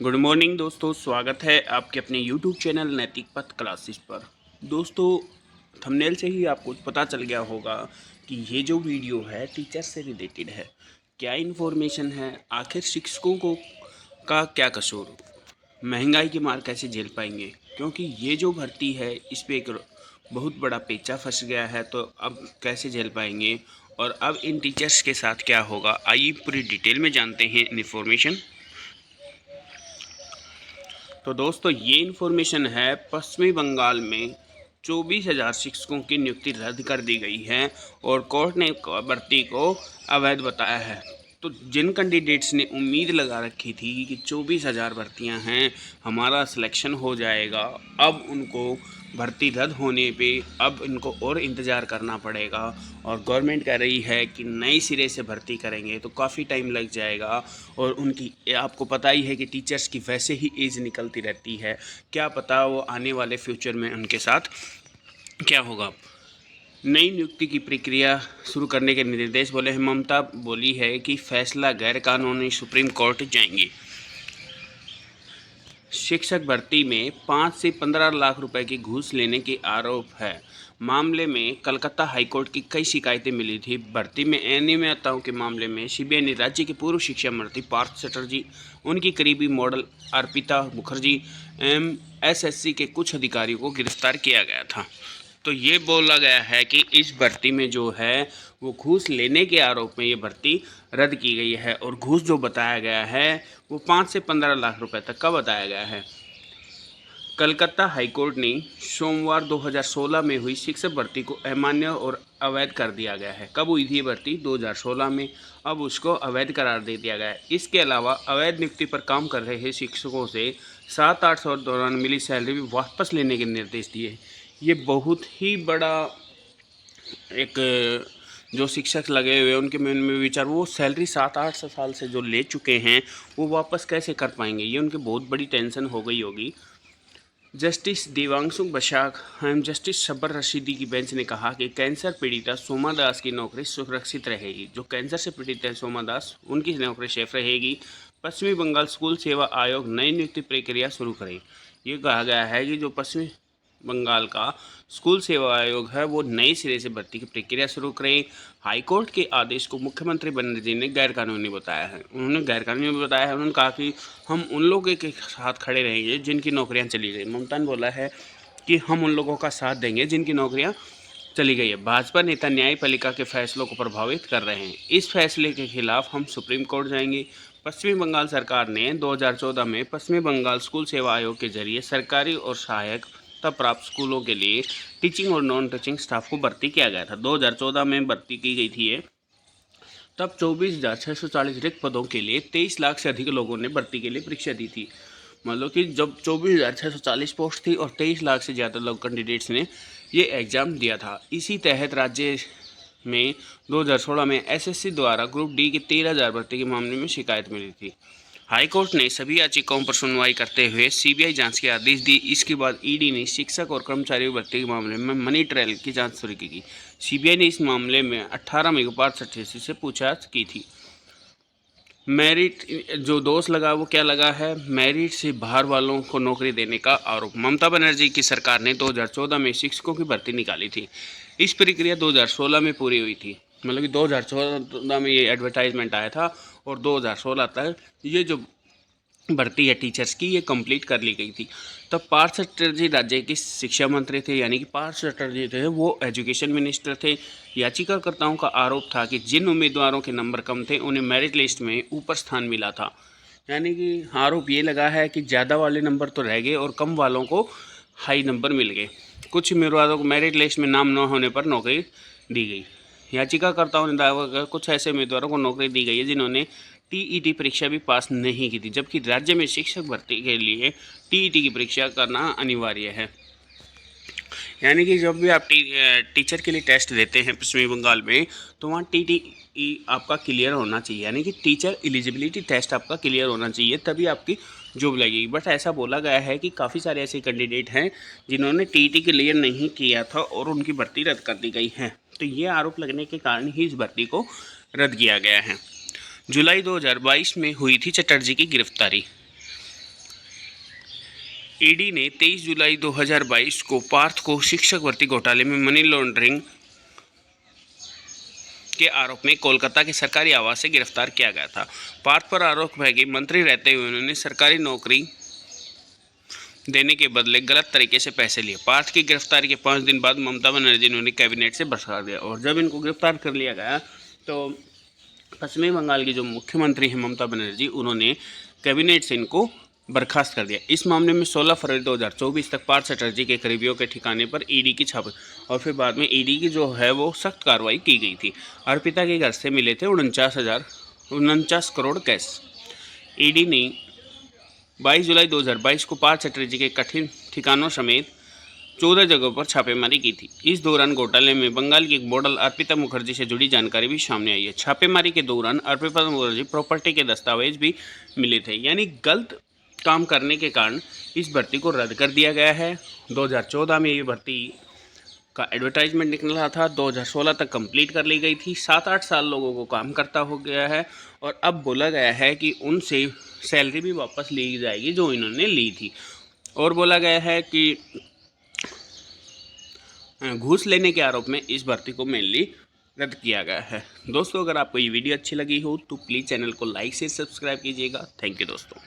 Good morning दोस्तों, स्वागत है आपके अपने यूट्यूब चैनल नैतिक पथ क्लासेस पर। दोस्तों, थंबनेल से ही आपको पता चल गया होगा कि ये जो वीडियो है टीचर से रिलेटेड है। क्या इन्फॉर्मेशन है, आखिर शिक्षकों को का क्या कसूर, महंगाई की मार कैसे झेल पाएंगे, क्योंकि ये जो भर्ती है इस पर एक बहुत बड़ा पेचा फंस गया है। तो अब कैसे झेल पाएंगे और अब इन टीचर्स के साथ क्या होगा, आइए पूरी डिटेल में जानते हैं इन्फॉर्मेशन। तो दोस्तों, ये इन्फॉर्मेशन है पश्चिमी बंगाल में 24,000 शिक्षकों की नियुक्ति रद्द कर दी गई है और कोर्ट ने भर्ती को अवैध बताया है। तो जिन कैंडिडेट्स ने उम्मीद लगा रखी थी कि 24,000 भर्तियां हैं, हमारा सिलेक्शन हो जाएगा, अब उनको भर्ती रद्द होने पे अब इनको और इंतज़ार करना पड़ेगा। और गवर्नमेंट कह रही है कि नए सिरे से भर्ती करेंगे तो काफ़ी टाइम लग जाएगा। और उनकी आपको पता ही है कि टीचर्स की वैसे ही एज निकलती रहती है, क्या पता वो आने वाले फ्यूचर में उनके साथ क्या होगा। नई नियुक्ति की प्रक्रिया शुरू करने के निर्देश बोले हैं। ममता बोली है कि फैसला गैर कानूनी सुप्रीम कोर्ट जाएंगी। शिक्षक भर्ती में 5 से 15 लाख रुपए की घूस लेने के आरोप है। मामले में कलकत्ता हाईकोर्ट की कई शिकायतें मिली थी। भर्ती में अनियमितताओं के मामले में सीबीआई ने राज्य के पूर्व शिक्षा मंत्री पार्थ चटर्जी, उनकी करीबी मॉडल अर्पिता मुखर्जी एवं एसएससी के कुछ अधिकारियों को गिरफ्तार किया गया था। तो ये बोला गया है कि इस भर्ती में जो है वो घूस लेने के आरोप में ये भर्ती रद्द की गई है। और घूस जो बताया गया है वो 5 से 15 लाख रुपए तक का बताया गया है। कलकत्ता हाईकोर्ट ने सोमवार 2016 में हुई शिक्षक भर्ती को अमान्य और अवैध कर दिया गया है। कब हुई थी ये भर्ती? 2016 में। अब उसको अवैध करार दे दिया गया है। इसके अलावा अवैध नियुक्ति पर काम कर रहे शिक्षकों से 7-8 साल दौरान मिली सैलरी भी वापस लेने के निर्देश दिए। ये बहुत ही बड़ा एक जो शिक्षक लगे हुए उनके मन में विचार, वो सैलरी 7-8 साल से जो ले चुके हैं वो वापस कैसे कर पाएंगे, ये उनकी बहुत बड़ी टेंशन हो गई होगी। जस्टिस देवांशु बशाक एवं जस्टिस सब्बर रशीदी की बेंच ने कहा कि कैंसर पीड़िता सोमा दास की नौकरी सुरक्षित रहेगी। जो कैंसर से पीड़ित है सोमा दास, उनकी नौकरी सेफ रहेगी। पश्चिमी बंगाल स्कूल सेवा आयोग नई नियुक्ति प्रक्रिया शुरू करे। ये कहा गया है कि जो पश्चिमी बंगाल का स्कूल सेवा आयोग है वो नए सिरे से भर्ती की प्रक्रिया शुरू करें। हाईकोर्ट के आदेश को मुख्यमंत्री बनर्जी ने गैरकानूनी बताया है। उन्होंने गैरकानूनी बताया है। उन्होंने कहा कि हम उन लोगों के साथ खड़े रहेंगे जिनकी नौकरियां चली गई। ममता ने बोला है कि हम उन लोगों का साथ देंगे जिनकी नौकरियां चली गई है। भाजपा नेता न्यायपालिका के फैसलों को प्रभावित कर रहे हैं। इस फैसले के खिलाफ हम सुप्रीम कोर्ट जाएंगे। पश्चिमी बंगाल सरकार ने 2014 में पश्चिमी बंगाल स्कूल सेवा आयोग के जरिए सरकारी और सहायक प्राप्त स्कूलों के लिए टीचिंग और नॉन टीचिंग स्टाफ को भर्ती किया गया था। 2014 में भर्ती की गई थी ये। तब 24,640 रिक्त पदों के लिए 23 लाख से अधिक लोगों ने भर्ती के लिए परीक्षा दी थी। मतलब कि जब 24,640 पोस्ट थी और 23 लाख से ज़्यादा लोग कैंडिडेट्स ने ये एग्ज़ाम दिया था। इसी तहत राज्य में 2016 में एसएससी द्वारा ग्रुप डी की 13,000 भर्ती के मामले में शिकायत मिली थी। हाईकोर्ट ने सभी याचिकाओं पर सुनवाई करते हुए सीबीआई जांच के आदेश दिए। इसके बाद ईडी ने शिक्षक और कर्मचारी भर्ती के मामले में मनी ट्रायल की जांच शुरू की। सीबीआई ने इस मामले में 18 मई को पार्थ चटर्जी से पूछताछ की थी। मेरिट जो दोष लगा वो क्या लगा है? मेरिट से बाहर वालों को नौकरी देने का आरोप। ममता बनर्जी की सरकार ने 2014 में शिक्षकों की भर्ती निकाली थी। इस प्रक्रिया 2016 में पूरी हुई थी। मतलब कि 2014 में ये एडवर्टाइजमेंट आया था और 2016 तक ये जो भर्ती है टीचर्स की ये कंप्लीट कर ली गई थी। तब पार्थ चटर्जी राज्य के शिक्षा मंत्री थे, यानी कि पार्थ चटर्जी थे वो एजुकेशन मिनिस्टर थे। याचिकाकर्ताओं का आरोप था कि जिन उम्मीदवारों के नंबर कम थे उन्हें मेरिट लिस्ट में ऊपर स्थान मिला था। यानी कि आरोप ये लगा है कि ज़्यादा वाले नंबर तो रह गए और कम वालों को हाई नंबर मिल गए। कुछ उम्मीदवारों को मेरिट लिस्ट में नाम न होने पर नौकरी दी गई। याचिकाकर्ताओं ने दावा किया कुछ ऐसे उम्मीदवारों को नौकरी दी गई है जिन्होंने टीईटी परीक्षा भी पास नहीं की थी, जबकि राज्य में शिक्षक भर्ती के लिए टीईटी की परीक्षा करना अनिवार्य है। यानी कि जब भी आप टीचर के लिए टेस्ट देते हैं पश्चिमी बंगाल में तो वहाँ टीटीई आपका क्लियर होना चाहिए, यानी कि टीचर एलिजिबिलिटी टेस्ट आपका क्लियर होना चाहिए, तभी आपकी जॉब लगेगी। बट ऐसा बोला गया है कि काफ़ी सारे ऐसे कैंडिडेट हैं जिन्होंने टीईटी क्लियर नहीं किया था और उनकी भर्ती रद्द कर दी गई है। तो ये आरोप लगने के कारण ही इस भर्ती को रद्द किया गया है। जुलाई 2022 में हुई थी चटर्जी की गिरफ्तारी। ईडी ने 23 जुलाई 2022 को पार्थ को शिक्षक भर्ती घोटाले में मनी लॉन्ड्रिंग के आरोप में कोलकाता के सरकारी आवास से गिरफ्तार किया गया था। पार्थ पर आरोप है कि मंत्री रहते हुए उन्होंने सरकारी नौकरी देने के बदले गलत तरीके से पैसे लिए। पार्थ की गिरफ्तारी के 5 दिन बाद ममता बनर्जी ने उन्हें कैबिनेट से बरसा दिया और जब इनको गिरफ्तार कर लिया गया तो पश्चिमी बंगाल की जो मुख्यमंत्री हैं ममता बनर्जी, उन्होंने कैबिनेट से इनको बर्खास्त कर दिया। इस मामले में 16 फरवरी 2024 तक पार्थ चटर्जी के करीबियों के ठिकाने पर ईडी की छापे और फिर बाद में ईडी की जो है वो सख्त कार्रवाई की गई थी। अर्पिता के घर से मिले थे 49 करोड़ कैश। ईडी ने 22 जुलाई 2022 को पार्थ चटर्जी के कठिन ठिकानों समेत 14 जगहों पर छापेमारी की थी। इस दौरान घोटाले में बंगाल की एक मॉडल अर्पिता मुखर्जी से जुड़ी जानकारी भी सामने आई है। छापेमारी के दौरान अर्पिता मुखर्जी प्रॉपर्टी के दस्तावेज भी मिले थे, यानी गलत काम करने के कारण इस भर्ती को रद्द कर दिया गया है। 2014 में ये भर्ती का एडवर्टाइजमेंट निकला था, 2016 तक कंप्लीट कर ली गई थी। 7-8 साल लोगों को काम करता हो गया है और अब बोला गया है कि उनसे सैलरी भी वापस ली जाएगी जो इन्होंने ली थी। और बोला गया है कि घूस लेने के आरोप में इस भर्ती को मेनली रद्द किया गया है। दोस्तों, अगर आपको ये वीडियो अच्छी लगी हो तो प्लीज़ चैनल को लाइक से सब्सक्राइब कीजिएगा। थैंक यू दोस्तों।